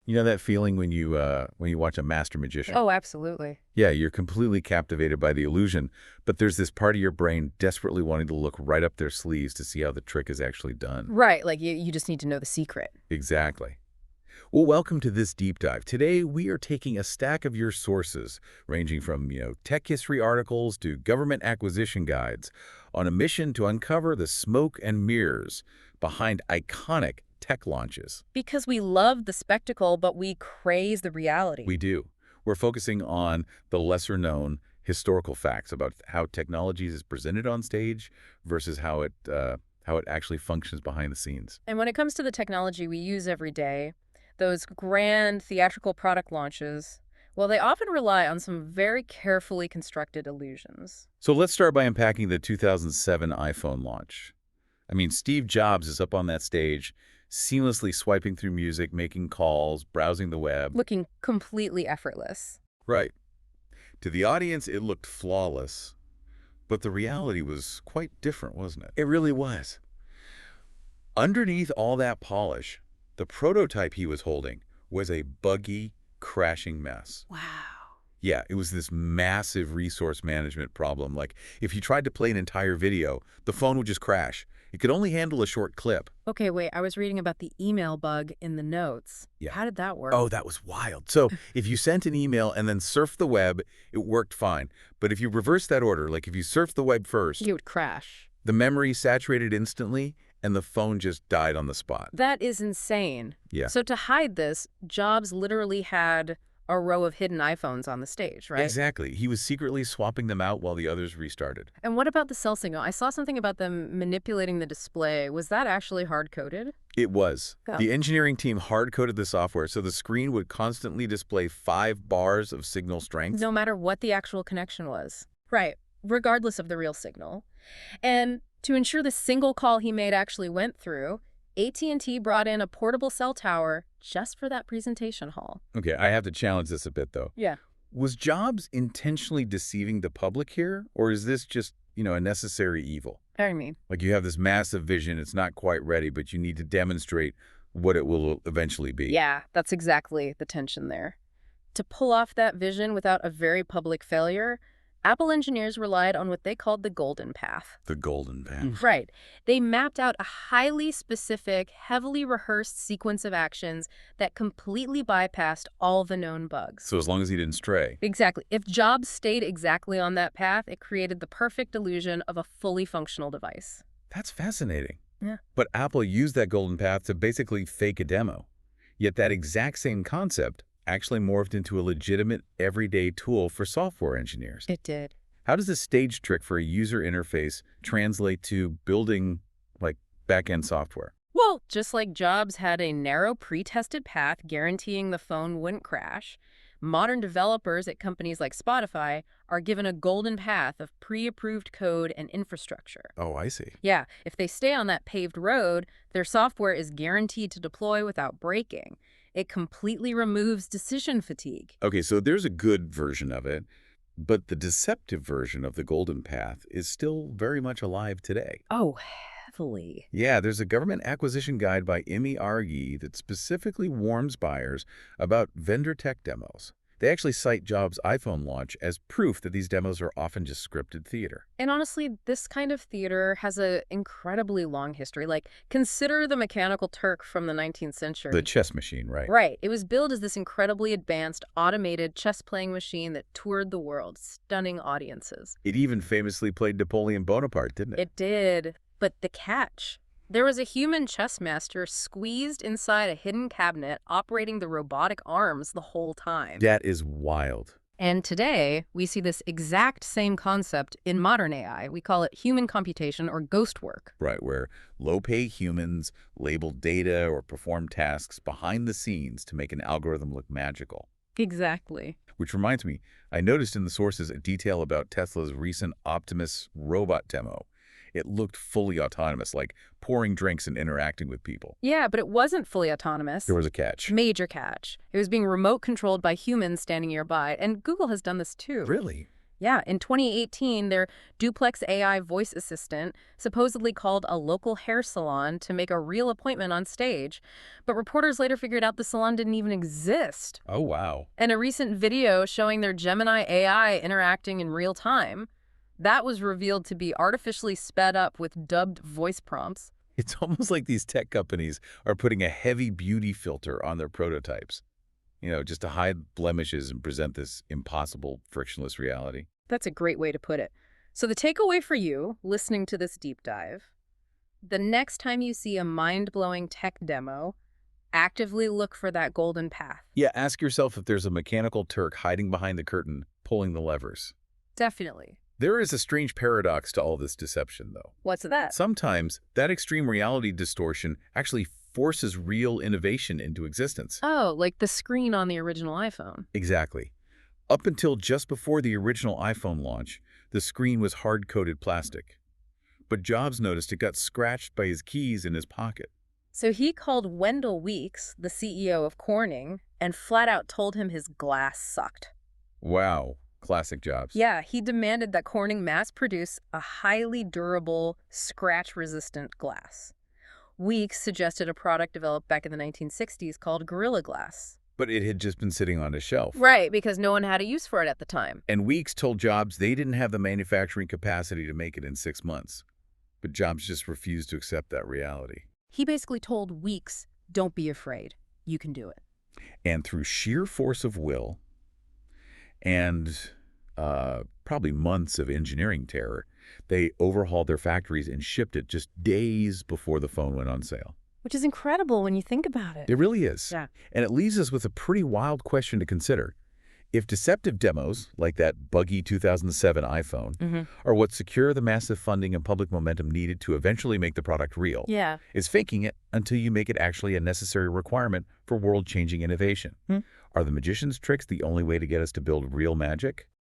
You know that feeling when you watch a master magician? Oh, absolutely. Yeah, you're completely captivated by the illusion, but there's this part of your brain desperately wanting to look right up their sleeves to see how the trick is actually done. Right, like you just need to know the secret. Exactly. Well, welcome to this deep dive. Today, we are taking a stack of your sources, ranging from, tech history articles to government acquisition guides, on a mission to uncover the smoke and mirrors behind iconic tech launches. Because we love the spectacle, but we craze the reality. We do. We're focusing on the lesser-known historical facts about how technology is presented on stage versus how it actually functions behind the scenes. And when it comes to the technology we use every day, those grand theatrical product launches, well, they often rely on some very carefully constructed illusions. So let's start by unpacking the 2007 iPhone launch. I mean, Steve Jobs is up on that stage, seamlessly swiping through music, making calls, browsing the web. Looking completely effortless. Right. To the audience, it looked flawless. But the reality was quite different, wasn't it? It really was. Underneath all that polish, the prototype he was holding was a buggy, crashing mess. Wow. Yeah, it was this massive resource management problem. Like, if you tried to play an entire video, the phone would just crash. It could only handle a short clip. Okay, wait, I was reading about the email bug in the notes. Yeah. How did that work? Oh, that was wild. So if you sent an email and then surfed the web, it worked fine. But if you reverse that order, like if you surfed the web first, It would crash. the memory saturated instantly and the phone just died on the spot. That is insane. Yeah. So to hide this, Jobs literally had a row of hidden iPhones on the stage, right? Exactly. He was secretly swapping them out while the others restarted. And what about the cell signal? I saw something about them manipulating the display. Was that actually hard-coded? It was. Yeah. The engineering team hard-coded the software so the screen would constantly display 5 bars of signal strength. No matter what the actual connection was. Right, regardless of the real signal. And to ensure the single call he made actually went through, AT&T brought in a portable cell tower just for that presentation hall. Okay, I have to challenge this a bit, though. Yeah. Was Jobs intentionally deceiving the public here, or is this just, a necessary evil? I mean, Like you have this massive vision, it's not quite ready, but you need to demonstrate what it will eventually be. yeah, that's exactly the tension there. To pull off that vision without a very public failure, Apple engineers relied on what they called the golden path. The golden path. Right. They mapped out a highly specific, heavily rehearsed sequence of actions that completely bypassed all the known bugs. So as long as he didn't stray. Exactly. If Jobs stayed exactly on that path, it created the perfect illusion of a fully functional device. That's fascinating. Yeah. But Apple used that golden path to basically fake a demo. Yet that exact same concept actually morphed into a legitimate everyday tool for software engineers. It did. How does this stage trick for a user interface translate to building, like, back-end software? Well, just like Jobs had a narrow pre-tested path guaranteeing the phone wouldn't crash, modern developers at companies like Spotify are given a golden path of pre-approved code and infrastructure. Oh, I see. Yeah, if they stay on that paved road, their software is guaranteed to deploy without breaking. It completely removes decision fatigue. Okay, so there's a good version of it, but the deceptive version of the golden path is still very much alive today. Oh, heavily. Yeah, there's a government acquisition guide by Emmy Argy that specifically warns buyers about vendor tech demos. They actually cite Jobs' iPhone launch as proof that these demos are often just scripted theater. And honestly, this kind of theater has an incredibly long history. Like, consider the Mechanical Turk from the 19th century. The chess machine, right? Right. It was billed as this incredibly advanced, automated chess-playing machine that toured the world, stunning audiences. It even famously played Napoleon Bonaparte, didn't it? It did. But the catch? There was a human chess master squeezed inside a hidden cabinet operating the robotic arms the whole time. That is wild. And today, we see this exact same concept in modern AI. We call it human computation or ghost work. Right, where low-pay humans label data or perform tasks behind the scenes to make an algorithm look magical. Exactly. Which reminds me, I noticed in the sources a detail about Tesla's recent Optimus robot demo. It looked fully autonomous, like pouring drinks and interacting with people. Yeah, but it wasn't fully autonomous. There was a catch. Major catch. It was being remote controlled by humans standing nearby, and Google has done this too. Really? Yeah, in 2018, their duplex AI voice assistant supposedly called a local hair salon to make a real appointment on stage, but reporters later figured out the salon didn't even exist. Oh, wow. And a recent video showing their Gemini AI interacting in real time, that was revealed to be artificially sped up with dubbed voice prompts. It's almost like these tech companies are putting a heavy beauty filter on their prototypes, just to hide blemishes and present this impossible, frictionless reality. That's a great way to put it. So the takeaway for you, listening to this deep dive, the next time you see a mind-blowing tech demo, actively look for that golden path. Yeah, ask yourself if there's a mechanical Turk hiding behind the curtain, pulling the levers. Definitely. There is a strange paradox to all this deception, though. What's that? Sometimes that extreme reality distortion actually forces real innovation into existence. Oh, like the screen on the original iPhone. Exactly. Up until just before the original iPhone launch, the screen was hard-coated plastic. But Jobs noticed it got scratched by his keys in his pocket. So he called Wendell Weeks, the CEO of Corning, and flat out told him his glass sucked. Wow. Classic Jobs. Yeah, he demanded that Corning mass produce a highly durable, scratch-resistant glass. Weeks suggested a product developed back in the 1960s called Gorilla Glass. But it had just been sitting on a shelf. Right, because no one had a use for it at the time. And Weeks told Jobs they didn't have the manufacturing capacity to make it in 6 months. But Jobs just refused to accept that reality. He basically told Weeks, don't be afraid. You can do it. And through sheer force of will and probably months of engineering terror, they overhauled their factories and shipped it just days before the phone went on sale. Which is incredible when you think about it. It really is. Yeah. And it leaves us with a pretty wild question to consider. If deceptive demos, like that buggy 2007 iPhone, are what secure the massive funding and public momentum needed to eventually make the product real, Yeah. is faking it until you make it actually a necessary requirement for world-changing innovation. Are the magician's tricks the only way to get us to build real magic?